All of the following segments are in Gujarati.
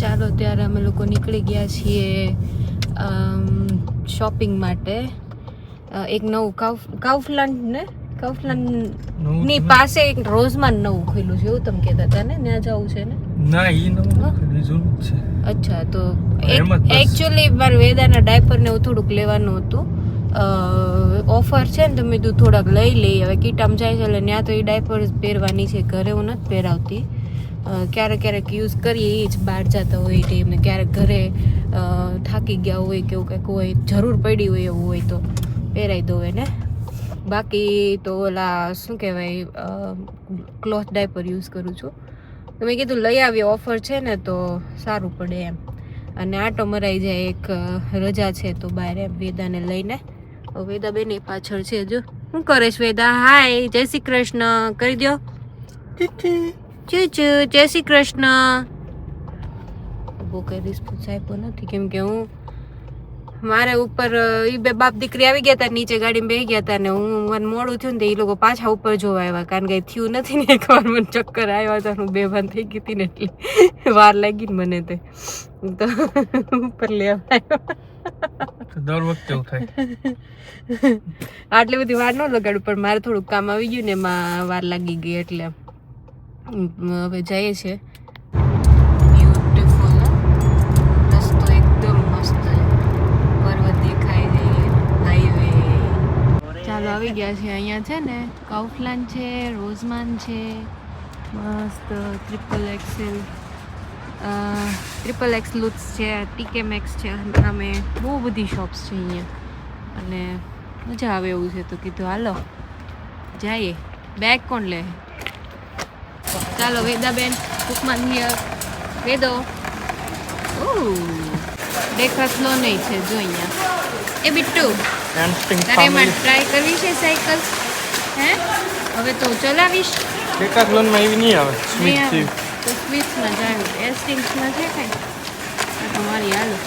ચાલો ત્યારે અમે લોકો નીકળી ગયા છીએ શોપિંગ માટે. એક નવું કાઉફલેન્ડ ની પાસે એક રોઝમાન નવું ખુલ્લું છે એવું તમે કહેતા હતા ને, ત્યાં જવું છે ને? ના, ઈ નવું જૂનું છે. અચ્છા, તો એકચ્યુઅલી મારે વેદાના ડાયપર ને એવું થોડુંક લેવાનું હતું. ઓફર છે ને, તમે તું થોડાક લઈ લઈ. હવે કીટામ જાય છે એટલે ત્યાં તો એ ડાયપર પહેરવાની છે, ઘરે હું નથી પહેરાવતી. ક્યારેક ક્યારેક યુઝ કરીએ એ જ બહાર જતા હોય ટાઈમે, ક્યારેક ઘરે થાકી ગયા હોય કે એવું કંઈક હોય, જરૂર પડી હોય એવું હોય તો પહેરાવી દો ને. બાકી તો ઓલા શું કહેવાય ક્લોથ ડાયપર યુઝ કરું છું. તો મેં કીધું લઈ આવીએ, ઓફર છે ને તો સારું પડે એમ. અને આટો મરાઈ જાય, એક રજા છે તો બહાર એમ વેદાને લઈને. વેદા બેની પાછળ છે, જો શું કરે છે વેદા? હાય, જય શ્રી કૃષ્ણ કરી દો. ચૂચુ જય શ્રી કૃષ્ણ. બહુ કઈ રિસ્પોન્સ આપ્યો નથી, કેમ કે હું મારે ઉપર એ બે બાપ દીકરી આવી ગયા હતા, નીચે ગાડીમાં બેસી ગયા હતા ને હું મને મોડું થયું ને તો એ લોકો પાછા ઉપર જોવા આવ્યા, કારણ કે થયું નથી ને. એકવાર મને ચક્કર આવ્યા હતા, હું બેભાન થઈ ગઈ હતી ને એટલે વાર લાગી ને મને તે તો ઉપર લેવા આવ્યો. દર વખતે એવું થાય. આટલી બધી વાર ન લગાડું, પણ મારે થોડુંક કામ આવી ગયું ને એમાં વાર લાગી ગઈ એટલે હવે જઈએ છે. બ્યુટીફુલ રસ્તો એકદમ મસ્ત, પર્વત દેખાય છે, હાઈવે. ચાલો આવી ગયા છે. અહીંયા છે ને કાઉફલેન્ડ છે, રોઝમાન છે, મસ્ત ટ્રિપલ એક્સ લુટ્સ છે, ટીકે મેક્સ છે, સામે બહુ બધી શોપ્સ છે અહીંયા અને મજા આવે એવું છે. તો કીધું હાલો જઈએ. બેગ કોણ લે? ચાલો વેદાબેન, ઉપમાન હિયર. વેદો ડેકાથ્લોન નહીં છે જો અહીંયા. એ બિટ્ટુ, તારે એમાં ટ્રાય કરવી છે સાયકલ? હે હવે તો ચલાવીશ. ડેકાથ્લોનમાં એવી નહીં આવે, સ્વિચ છે. તો સ્વિચમાં જાય, એસ્ટિંગ્સમાં છે કાંઈ? આ તો મારી હાલો.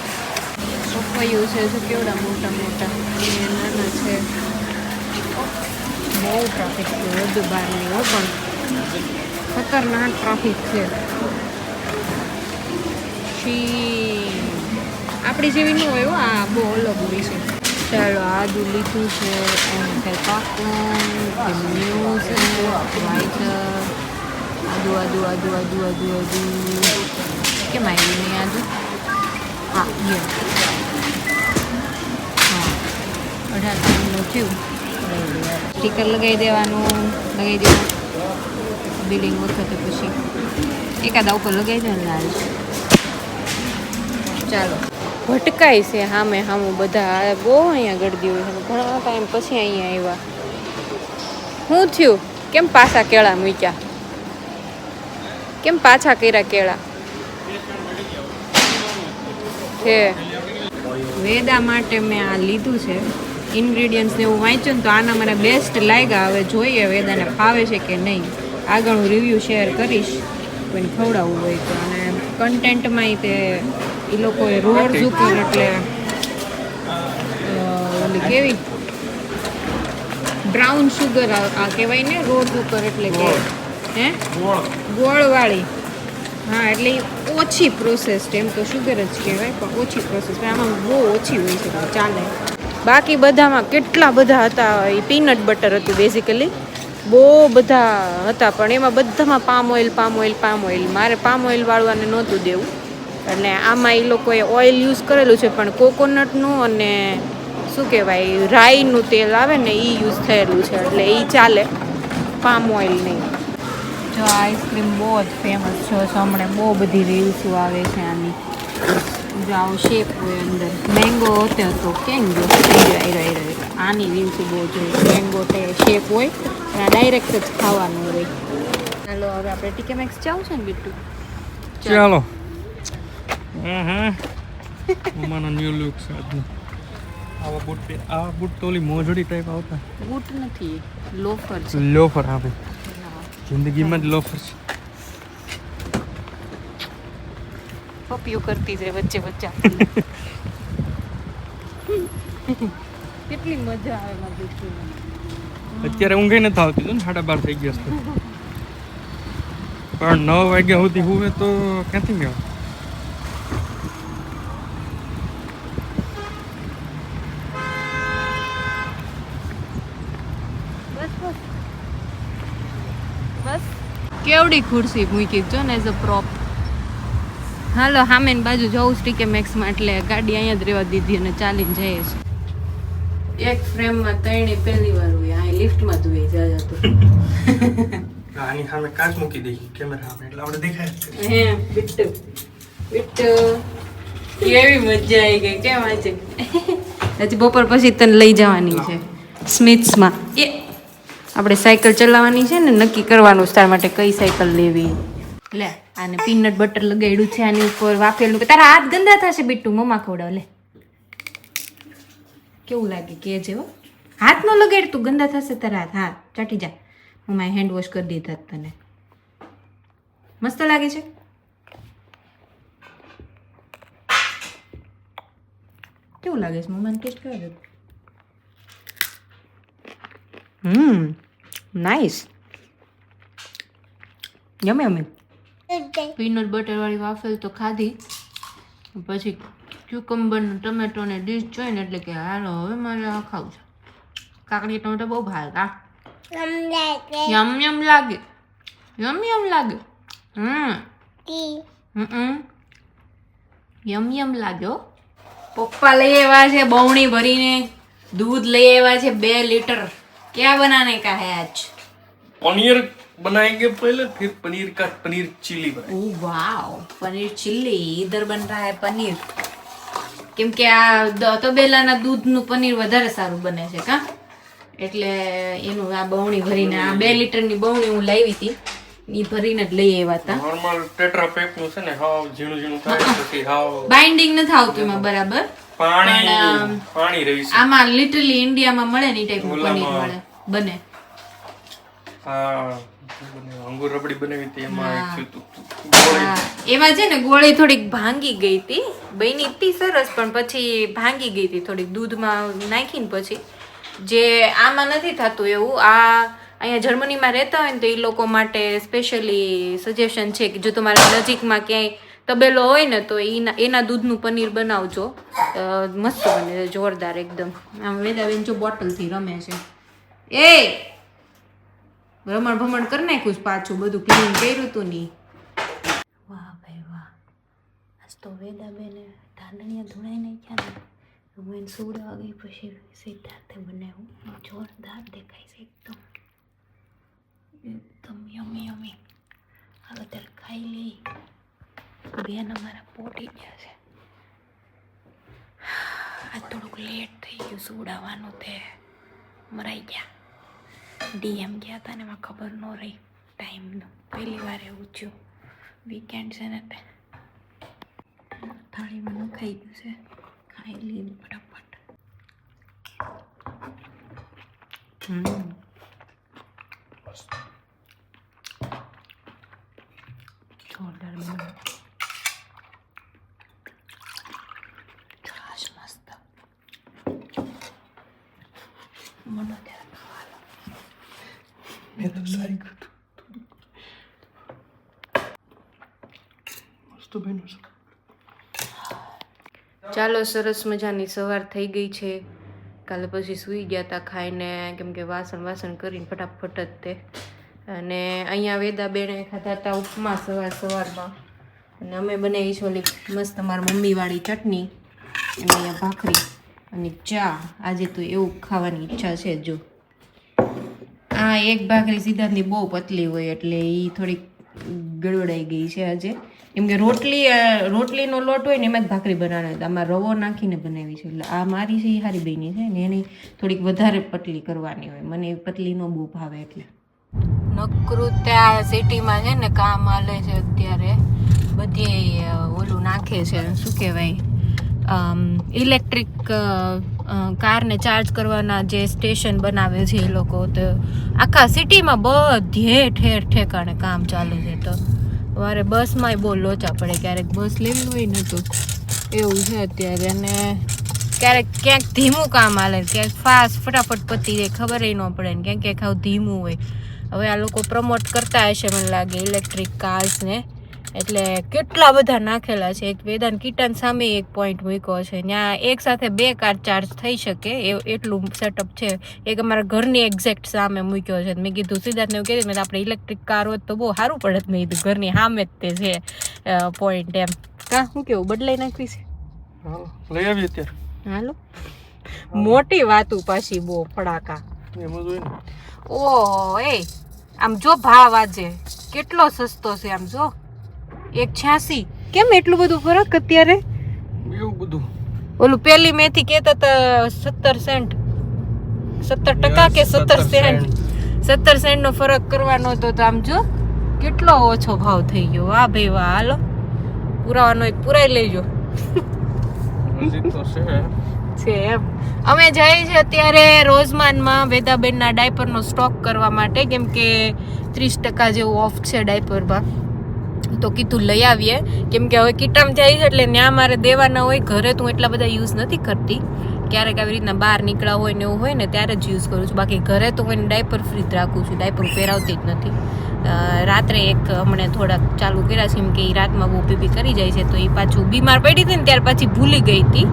પપૈયું છે જો કેવડા મોટા મોટા, નાના છે. બહુ ટ્રાફિક છે, વધુ બહાર નહીં હો, પણ ખતરનાક ટ્રાફિક છે. આપણી જેવી ન હોય, આ બહુ અલગ હોય છે. ચાલો આદુ લીધું છે, પાકું ન્યૂઝ વ્હાઈટ આદુ આદુ આદુ આદુ આદુ આદુ કેમ આવ્યું નહીં આદુ? હા, હા, 18 થયું. સ્ટીકર લગાવી દેવાનું, બિલિંગ વખતે પછી એકાદા ઉપર લગાવી દે ને લાલ. ચાલો ભટકાય છે સામે બધા, બહુ અહીંયા ગળદી હોય છે. ઘણા ટાઈમ પછી અહીંયા આવ્યા. શું થયું? કેમ પાછા કેળા મૂક્યા? કેમ પાછા કર્યા કેળા? છે વેદા માટે મેં આ લીધું છે ઇન્ગ્રીડિયન્ટ્સ ને એવું વાંચ્યું ને તો આના મને બેસ્ટ લાગ્યા. હવે જોઈએ વેદાને ફાવે છે કે નહીં. આગળ હું રિવ્યૂ શેર કરીશ કોઈને ખવડાવવું હોય તો. અને કન્ટેન્ટમાં તે એ લોકોએ રોડ ઝુકર એટલે ઓલી કેવી બ્રાઉન શુગર આ કહેવાય ને, રોડ ઝુકર એટલે કે હે ગોળવાળી. હા, એટલે ઓછી પ્રોસેસ, એમ તો શુગર જ કહેવાય પણ ઓછી પ્રોસેસ. આમાં બહુ ઓછી હોય છે, ચાલે. બાકી બધામાં કેટલા બધા હતા. એ પીનટ બટર હતું બેઝિકલી, બહુ બધા હતા, પણ એમાં બધામાં પામ ઓઇલ. મારે પામ ઓઇલ વાળવાને નહોતું દેવું, એટલે આમાં એ લોકોએ ઓઇલ યુઝ કરેલું છે, પણ કોકોનટનું અને શું કહેવાય રાઈનું તેલ આવે ને એ યુઝ થયેલું છે, એટલે એ ચાલે, પામ ઓઇલ નહીં. જો આઈસ્ક્રીમ બહુ જ ફેમસ છે, હમણાં બહુ બધી રીલ્સો આવે છે આની. જો આવો શેપ હોય અંદર, મેંગો હતો કેમ જો આની રીલ્સો બહુ જોઈએ. મેંગો શેપ હોય અને ડાયરેક્ટ જ ખાવાનું હોય. ચાલો હવે આપણે ટીકે મેક્સ જવું છે ને બિટ્ટુ? ચાલો. મમ્માનો ન્યુ લુક છે આજનો. આવા બૂટ તો ઓલી મોજડી ટાઈપ આવતા. બૂટ નથી, લોફર છે. લોફર, હા ભાઈ, જિંદગીમાં જ લોફર છે. પપિયું કરતી જ વચ્ચે વચ્ચે. કેટલી મજા આવે મારી દીકરીને. અત્યારે ઊંઘે નથી આવતી ને, 12:30 થઈ ગયા છે. પણ 9 વાગ્યા સુધી હુવે તો ક્યાંથી મેળ? કેવડી ખુરશી મૂકી જો ને એઝ અ પ્રોપ. હાલો સામેની બાજુ જવું સ્ટીકે મેક્સમાં એટલે ગાડી અહીંયા જ રહેવા દીધી અને ચાલીને જઈએ છીએ. એક ફ્રેમમાં ત્રણે પહેલી વાર હોય આ લિફ્ટમાં જ હોય જાજા તો આની સામે કાચ મૂકી દઈ કેમેરા સામે એટલે આપણે દેખાય જ કરીએ. હે બિટ્ટુ બિટ્ટુ કેવી મજા આવી ગઈ કેમ આજે હજી બપોર પછી તને લઈ જવાની છે સ્મિથ્સમાં. એ આપણે સાયકલ ચલાવવાની છે ને નક્કી કરવાનું તાર માટે કઈ સાયકલ લેવી. લે આને પીનટ બટર લગાડ્યું છે આની ઉપર વાફેલું. તારા હાથ ગંદા થશે બિટ્ટુ મમ્મા ખવડાવ લે. કેવું લાગે કે જેવો હાથ નો લગાડ તું ગંદા થશે તારા હાથ. હા ચાટી જા મમ્માએ હેન્ડ વોશ કરી દીધા તને. મસ્ત લાગે છે. કેવું લાગે છે મમ્માને ટેસ્ટ કરવા દે. Nice yummy yummy. Peanut butter વાળી વાફેલ તો ખાધી પછી ક્યુકમ્બર ટમેટો ને ડીશ જોઈ ને એટલે કે હાલો હવે મારે આ ખાવું છે. કાકડી ટમેટો બહુ ભાવે કા યમ યમ લાગે યમ યમ લાગે. યમ યમ લાગ્યો. પપ્પા લઈ આવ્યા છે બવણી ભરીને दूध ले આવ્યા છે 2 लीटर. क्या बनाने का है आज? पनीर बनाएंगे पहले फिर पनीर चिल्ली बनाएंगे. Oh wow paneer chilli. इधर बन रहा है पनीर. કેમ કે આ તબેલાના દૂધનું પનીર વધારે સારું બને છે કા એટલે એનું આ બવણી ભરીને આ 2 લીટરની બવણી હું લાવી હતી ઈ ભરીને જ લઈ આવ્યા હતા. નોર્મલ ટેટ્રા પેક નું છે ને હાવ ઝીણું ઝીણું થાય પછી હાવ બાઇન્ડિંગ ન થાવતું એમાં બરાબર. પાણી રહી છે આમાં લિટરલી ઇન્ડિયામાં મળે ને ટાઈપનું પનીર મળે બને. હા અંગુર રબડી બનાવી હતી એમાં એમાં છે ને ગોળી થોડીક ભાંગી ગઈ હતી. બની હતી સરસ પણ પછી ભાંગી ગઈ હતી થોડીક દૂધમાં નાખીને પછી. જે આમાં નથી થતું એવું. આ અહીંયા જર્મનીમાં રહેતા હોય ને તો એ લોકો માટે સ્પેશિયલી સજેશન છે કે જો તમારે નજીકમાં ક્યાંય તબેલો હોય ને તો એના દૂધનું પનીર બનાવજો. મસ્ત બને છે જોરદાર એકદમ. આમ વેદાબેન જો બોટલથી રમે છે. એ રમણ ભમણ કરી નાખ્યું છે પાછું બધું ક્લીન કર્યું હતું ની. વાહ ભાઈ વાહ. આજ તો વેદાબેને ધાંધણીયા ધોળાઈ નાખ્યા ને હું એને સુવડાવવા ગઈ પછી સિદ્ધાર્થે બનાવ્યું. જોરદાર દેખાય છે એકદમ યમી યમી. હવે ત્યારે ખાઈ લઈ. બેન અમારા પોટી ગયા છે. આજ થોડુંક લેટ થઈ ગયું સુવડાવવાનું તે મરાઈ ગયા. ડીએમ ગયા હતા ને એમાં ખબર ન રહી ટાઈમનું. પહેલી વાર એવું થયું. વીકેન્ડ છે ને તે થાળીમાં ન ખાઈ ગયું છે. ખાઈ લઈને ફટાફટ. જોરદાર બનાવ. છાશ મસ્ત. મને ત્યારે ખાવા મેં તો સારી કીધું મસ્ત બન્યું છે. ચાલો સરસ મજાની સવાર થઈ ગઈ છે. કાલે પછી સૂઈ ગયા હતા ખાઈને કેમ કે વાસણ કરીને ફટાફટ જ તે. અને અહીંયા વેદાબેને ખાધા હતા ઉપમા સવારમાં અને અમે બનાવી છે ઓલી મસ્ત મારા મમ્મીવાળી ચટણી અને અહીંયા ભાખરી અને ચા. આજે તો એવું ખાવાની ઈચ્છા છે. જો આ એક ભાખરી સિદ્ધાર્થની બહુ પતલી હોય એટલે એ થોડીક ગડબડાઈ ગઈ છે આજે. કેમ કે રોટલીનો લોટ હોય ને એમાં જ ભાખરી બનાવવાની હતી. આમાં રવો નાખીને બનાવી છે એટલે આ મારી છે એ સારી બની છે ને એની થોડીક વધારે પતલી કરવાની હોય. મને પતલી ન બહુ ભાવે એટલે. નકરું ત્યાં સિટીમાં છે ને કામ હાલે છે અત્યારે. બધી ઓલું નાખે છે શું કહેવાય ઇલેક્ટ્રિક કારને ચાર્જ કરવાના જે સ્ટેશન બનાવે છે એ લોકો. તો આખા સિટીમાં બધે ઠેર ઠેકાણે કામ ચાલે છે. તો મારે બસમાંય બહુ લોચા પડે. ક્યારેક બસ લેવી હોય ને તો એવું છે અત્યારે. અને ક્યારેક ક્યાંક ધીમું કામ હાલે ક્યાંક ફાસ્ટ ફટાફટ પતી જાય ખબર ન પડે ને ક્યાંક ધીમું હોય. હવે આ લોકો પ્રમોટ કરતા હશે મને લાગે ઇલેક્ટ્રિક કાર્સને એટલે કેટલા બધા નાખેલા છે. એક વેદાંત કીટાન સામે એક પોઈન્ટ મૂક્યો છે, ત્યાં એક સાથે 2 કાર ચાર્જ થઈ શકે એટલું સેટઅપ છે. એક અમારા ઘરની એક્ઝેક્ટ સામે મૂક્યો છે. મેં કીધું સિદ્ધાર્થને એવું કીધું, મેં આપણે ઇલેક્ટ્રિક કાર હોત તો બહુ સારું પડે. મેં કીધું ઘરની સામે જ તે છે પોઈન્ટ એમ. કા શું કેવું, બદલાઈ નાખવી છે? લઈ આવીએ અત્યારે. હાલો, મોટી વાતું પાછી બહુ ફડાકા. એમ જ હોય ને. ઓ એ આમ જો ભાવ આજે કેટલો સસ્તો છે, આમ જો 1.86. કેમ એટલું બધું ફરક અત્યારે? એવું બધું ઓલું પેલી મેથી કહેતા હતા 17 સેન્ટ, 17% કે 17 સેન્ટ, 17 સેન્ટ નો ફરક કરવાનો હતો. તો આમ જો કેટલો ઓછો ભાવ થઈ ગયો. વાહ ભાઈ વાહ. હાલો, પુરાવાનો એક પુરાઈ લેજો. હજી તો છે એમ. અમે જઈએ છીએ અત્યારે રોઝમાનમાં વેદાબેનના ડાયપરનો સ્ટોક કરવા માટે, કેમ કે 30% જેવું ઓફ છે ડાયપરમાં. તો કીધું લઈ આવીએ, કેમ કે હવે કીટામ જાય છે એટલે ત્યાં મારે દેવાના હોય. ઘરે તો હું એટલા બધા યુઝ નથી કરતી, ક્યારેક આવી રીતના બહાર નીકળ્યા હોય ને એવું હોય ને ત્યારે જ યુઝ કરું છું. બાકી ઘરે તો હું ડાયપર ફ્રી જ રાખું છું, ડાયપર પહેરાવતી જ નથી. રાત્રે એક હમણાં થોડાક ચાલુ કર્યા છે, એમ કે એ રાતમાં બહુ પીપી કરી જાય છે, તો એ પાછું બીમાર પડી હતી ને ત્યાર પછી ભૂલી ગઈ હતી.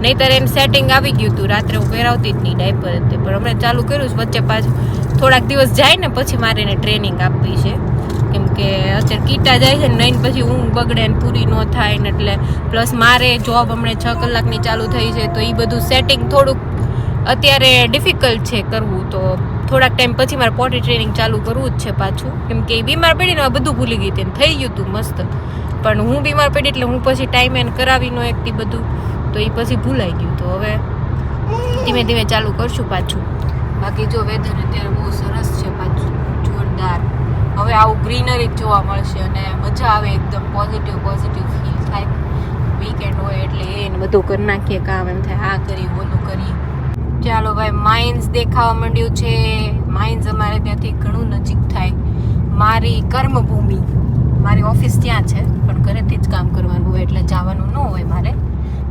નહીંતર એને સેટિંગ આવી ગયું હતું, રાત્રે હું પહેરાવતી જ નહીં ડાયપર હતી. પણ હમણાં ચાલુ કર્યું છે. વચ્ચે પાછું થોડાક દિવસ જાય ને પછી મારે એને ટ્રેનિંગ આપવી છે, કેમ કે અત્યારે કીટા જાય છે ને નહીં પછી ઊંઘ બગડે ને પૂરી ન થાય ને. એટલે પ્લસ મારે જોબ હમણાં 6 કલાકની ચાલુ થઈ છે, તો એ બધું સેટિંગ થોડુંક અત્યારે ડિફિકલ્ટ છે કરવું. તો થોડાક ટાઈમ પછી મારે પોટી ટ્રેનિંગ ચાલુ કરવું જ છે પાછું, કેમ કે એ બીમાર પડીને બધું ભૂલી ગઈ હતી. થઈ ગયું હતું મસ્ત, પણ હું બીમાર પડી એટલે હું પછી ટાઈમ એને કરાવી ન એકથી બધું, તો એ પછી ભૂલાઈ ગયું. તો હવે ધીમે ધીમે ચાલુ કરશું પાછું. બાકી જો વેધર અત્યારે બહુ સરસ છે પાછું, જોરદાર. હવે આવું ગ્રીનરી જોવા મળશે અને મજા આવે, એકદમ પોઝિટિવ ફીલ થાય. વીકેન્ડ હોય એટલે એને બધું કરી નાખીએ કામ, એમ થાય આ કરી ઓલું કરી. ચાલો ભાઈ, માઇન્સ દેખાવા માંડ્યું છે. માઇન્સ અમારે ત્યાંથી ઘણું નજીક થાય. મારી કર્મભૂમિ, મારી ઓફિસ ત્યાં છે, પણ ઘરેથી જ કામ કરવાનું હોય એટલે જવાનું ન હોય મારે.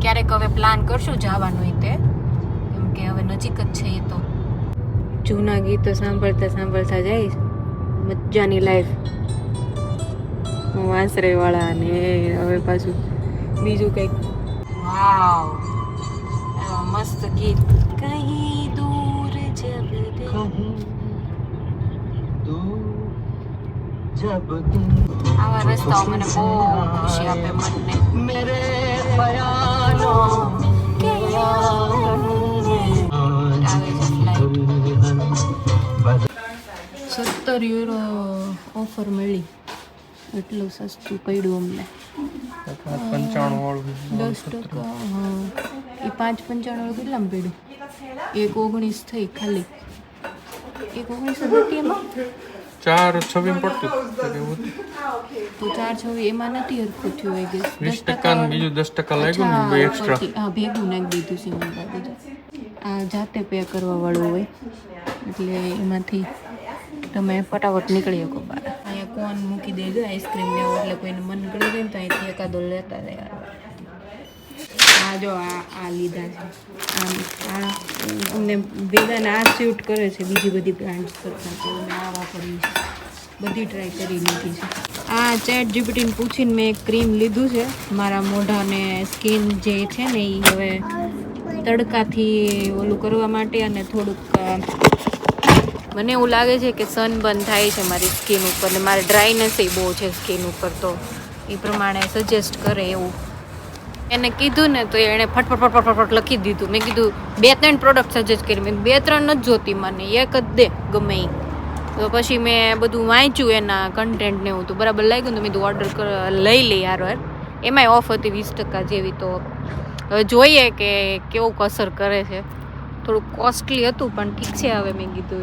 ક્યારેક હવે પ્લાન કરશું જવાનું હોય તે, કેમ કે હવે નજીક જ છે. એ તો જૂના ગીતો સાંભળતા જઈશ. મજાની લાઈફ, વાંસરે વાળા ને હવે પાછું બીજું કંઈક. વાવ, મસ્ત ગીત. કहीं દૂર જબ આવા રસ્તાઓ મને બહુ ખુશી આપે મનને. મેરે ખ્યાલો કે આવે છે ફ્લાઇટ. 17 યુરો ઓફર મળી, એટલું સસ્તું પડ્યું અમને. 95 વાળું 10%. હા, એ 5.95 વાળું કેટલામાં પડ્યું? 1.19 થઈ ખાલી. 1.19 હતી એમાં 4.26 પડતું તો 4.26 એમાં નથી હરખું થયું. I guess 20% બીજું 10% લાગ્યું ને બે એક્સ્ટ્રા. હા, ભેગું નાખી દીધું છે મને લાગે છે. આ જાતે પે કરવા વાળું હોય એટલે એમાંથી તમે ફટાફટ નીકળી શકો બહાર. અહીંયા કોન મૂકી દેજો આઈસ્ક્રીમ ને એવું, એટલે કોઈને મન ગળી જાય ને તો અહીંથી એકાદો લેતા રહ્યા. આ જો આ લીધા છે. આ અમને વેદાને આ સ્યુટ કરે છે બીજી બધી બ્રાન્ડ્સ કરતાં, તો અમે આ વાપરવી છે. બધી ટ્રાય કરી લીધી છે. આ ચેટ જીપીટીને પૂછીને મેં એક ક્રીમ લીધું છે મારા મોઢાને સ્કિન જે છે ને એ હવે તડકાથી ઓલું કરવા માટે, અને થોડુંક મને એવું લાગે છે કે સનબર્ન થાય છે મારી સ્કિન ઉપર, ને મારે ડ્રાયનેસ એ બહુ છે સ્કિન ઉપર, તો એ પ્રમાણે સજેસ્ટ કરે એવું એને કીધું ને, તો એણે ફટફટ લખી દીધું. મેં કીધું 2-3 પ્રોડક્ટ સજેસ્ટ કરી, મેં 2-3 નથી જોતી, મને એક જ દે ગમે એ. તો પછી મેં બધું વાંચ્યું એના કન્ટેન્ટ ને એવું, તો બરાબર લાગ્યું, તો મેં કીધું ઓર્ડર લઈ લઈ યાર. એમાંય ઓફ હતી 20% જેવી. તો હવે જોઈએ કે કેવું અસર કરે છે. થોડુંક કોસ્ટલી હતું પણ ઠીક છે. હવે મેં કીધું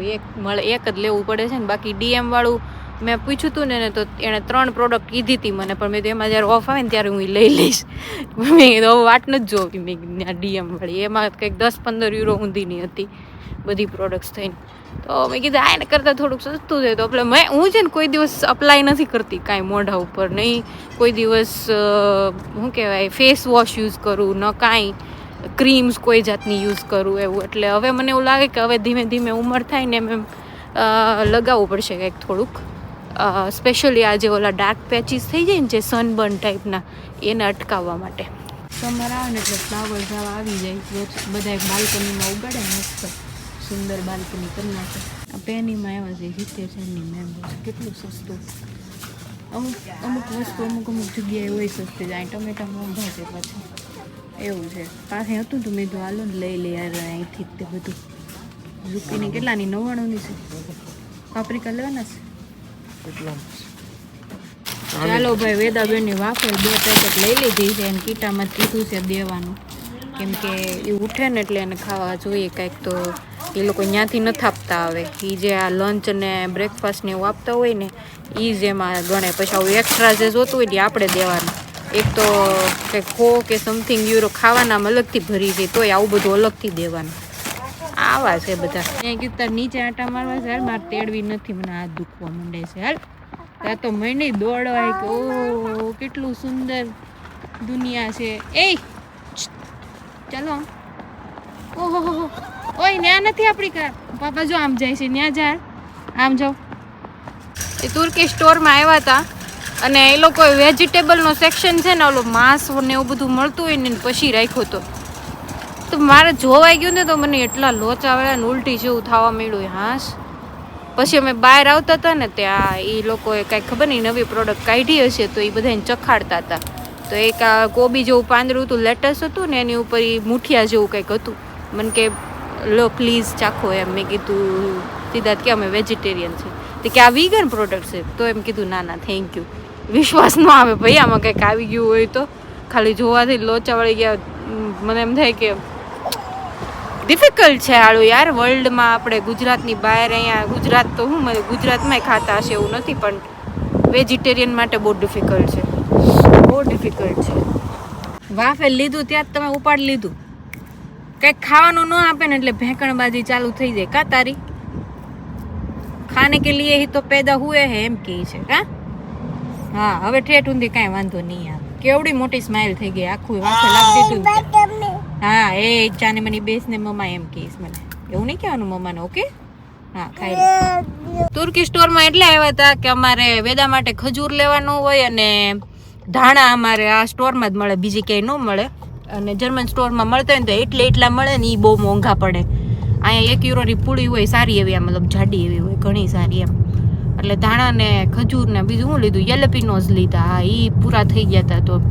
એક જ લેવું પડે છે ને. બાકી ડીએમ વાળું મેં પૂછ્યું હતું ને, તો એણે 3 પ્રોડક્ટ કીધી હતી મને, પણ મેં તો એમાં જ્યારે ઓફ આવે ને ત્યારે હું લઈ લઈશ. મેં કીધું હવે વાટ નથી જોવી. મેં કીધું ડીએમ વાળી એમાં કંઈક 10-15 યુરો ઊંધીની હતી બધી પ્રોડક્ટ્સ થઈને. તો મેં કીધું આ એને કરતાં થોડુંક સસ્તું છે. તો આપણે હું છે ને કોઈ દિવસ અપ્લાય નથી કરતી કાંઈ મોઢા ઉપર, નહીં કોઈ દિવસ શું કહેવાય ફેસ વોશ યુઝ કરું, ન કાંઈ ક્રીમ્સ કોઈ જાતની યુઝ કરું એવું. એટલે હવે મને એવું લાગે કે હવે ધીમે ધીમે ઉંમર થાય ને એમ લગાવવું પડશે કંઈક થોડુંક. સ્પેશિયલી આ જે ઓલા ડાર્ક પેચીસ થઈ જાય ને જે સનબર્ન ટાઈપના એને અટકાવવા માટે. સમર આવે ને એટલે ફ્લાવર્સ આવા આવી જાય બધા બાલ્કનીમાં ઉગાડે મસ્ત સુંદર બાલ્કની કરી નાખે. આ પેનીમાં આવ્યા છે 70 મેમ્બર્સ. કેટલું સસ્તું. અમુક વસ્તુ અમુક જગ્યાએ હોય સસ્તી જાય. ટમેટા મોંઘા છે પાછું એવું છે. પાસે હતું તો મેં તો હાલો ને લઈ યાર અહીંથી તે બધું. ઝુકીની કેટલાની 99ની છે. પાપરિકા લેવાના છે. ચાલો ભાઈ વેદાબેનની વાફર 2 પેકેટ લઈ લીધી છે અને કીટામાં કીધું છે દેવાનું કેમ કે એ ઉઠે ને એટલે એને ખાવા જોઈએ કાંઈક. તો એ લોકો ત્યાંથી નથી આપતા આવે. એ જે આ લંચ અને બ્રેકફાસ્ટ ને એવું આપતા હોય ને એ જ એમાં ગણે. પછી આવું એક્સ્ટ્રા જે જોતું હોય ને આપણે દેવાનું. એક તો કંઈક ખો કે સમથિંગ યુરો ખાવાનામાં અલગથી ભરી જાય તોય આવું બધું અલગથી દેવાનું. આવા છે બધા. ત્યાં કીધું નીચે આટા મારવા છે. હાલ મારે તેડવી નથી, મને હાથ દુખવા માંડે છે. હાલ ત્યાં તો મંડી દોડવાય કે ઓ કેટલું સુંદર દુનિયા છે. એ ચાલો ઓહો ઓય ન્યા નથી આપણી કાર. પાપા જો આમ જાય છે ન્યા જા આમ જાઓ. એ તુર્કી સ્ટોરમાં આવ્યા હતા અને એ લોકો વેજીટેબલનો સેક્શન છે ને ઓલો માંસ ને એવું બધું મળતું હોય ને પછી રાખ્યો હતો. તો મારે જોવાઈ ગયું ને તો મને એટલા લોચા વાળા ને ઉલટી જેવું થવા મળ્યું. હાશ પછી અમે બહાર આવતા હતા ને ત્યાં એ લોકોએ કાંઈ ખબર નહીં નવી પ્રોડક્ટ કાઢી હશે તો એ બધાને ચખાડતા હતા. તો એક આ કોબી જેવું પાંદડું હતું, લેટસ હતું ને એની ઉપર એ મુઠિયા જેવું કંઈક હતું. મને કે લો પ્લીઝ ચાખો એમ. મેં કીધું સિદ્ધાર્થ કે અમે વેજીટેરિયન છે. તો કે આ વીગન પ્રોડક્ટ છે. તો એમ કીધું ના થેન્ક યુ. વિશ્વાસ ન આવે ભાઈ આમાં કંઈક આવી ગયું હોય તો. ખાલી જોવાથી લોચા વળી ગયા. મને એમ થાય કે ડિફિકલ્ટ છે આળું યાર વર્લ્ડમાં. આપણે ગુજરાતની બહાર અહીંયા ગુજરાત તો હું મને ગુજરાતમાંય ખાતા હશે એવું નથી પણ વેજીટેરિયન માટે બહુ ડિફિકલ્ટ છે. બહુ ડિફિકલ્ટ છે. વાફેલ લીધું ત્યાં જ તમે ઉપાડી લીધું. કંઈક ખાવાનું ન આપે ને એટલે ભેંકણબાજી ચાલુ થઈ જાય. કા તારી ખાને કે લીએ હી તો પેદા હુએ હે એમ કહે છે. હા હવે ઠેઠ ઊંધી કાંઈ વાંધો નહીં આવે. કેવડી મોટી સ્માઇલ થઈ ગઈ. આખું વાફેલ આપી દીધું. હા એ ચાને મને બેસ ને મમ્મા એમ કહીશ મને. એવું નહીં કહેવાનું મમ્માને. ઓકે હા ખાઈ લે. તુર્કી સ્ટોરમાં એટલે આવ્યા હતા કે અમારે વેદા માટે ખજૂર લેવાનું હોય અને ધાણા અમારે આ સ્ટોરમાં જ મળે, બીજી ક્યાંય ન મળે. અને જર્મન સ્ટોરમાં મળતા હોય ને તો એટલા મળે ને એ બહુ મોંઘા પડે. અહીંયા 1 યુરોની પૂળી હોય સારી એવી, મતલબ જાડી એવી હોય ઘણી સારી એમ. એટલે ધાણા ને ખજૂર ને બીજું શું લીધું યેલેપિનોઝ લીધા. હા એ પૂરા થઈ ગયા હતા તો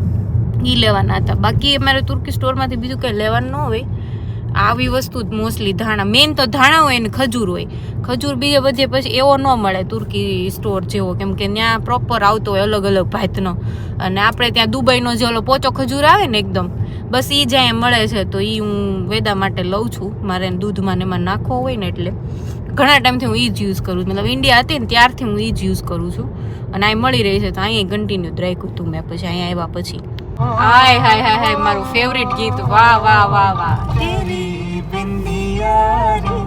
એ લેવાના હતા. બાકી અમારે તુર્કી સ્ટોરમાંથી બીજું કંઈ લેવાનું ન હોય. આવી વસ્તુ જ મોસ્ટલી ધાણા. મેઇન તો ધાણા હોય ને ખજૂર હોય. ખજૂર બીજે બધે પછી એવો ન મળે તુર્કી સ્ટોર જેવો કેમ કે ત્યાં પ્રોપર આવતો હોય અલગ અલગ ભાતનો. અને આપણે ત્યાં દુબઈનો જે ઓલો પોચો ખજૂર આવે ને એકદમ બસ એ જ અહીંયા મળે છે. તો એ હું વેદા માટે લઉં છું. મારે દૂધમાં ને એમાં નાખવો હોય ને એટલે ઘણા ટાઈમથી હું એ જ યુઝ કરું છું. મતલબ ઇન્ડિયા હતી ને ત્યારથી હું એ જ યુઝ કરું છું. અને અહીં મળી રહી છે તો અહીંયા કન્ટિન્યુ જ રાખ્યું હતું મેં. પછી અહીંયા આવ્યા પછી હાય હાય હાય હાય મારું ફેવરેટ ગીત. વાહ વાહ વાહ વાહ. તેરી બિંદિયા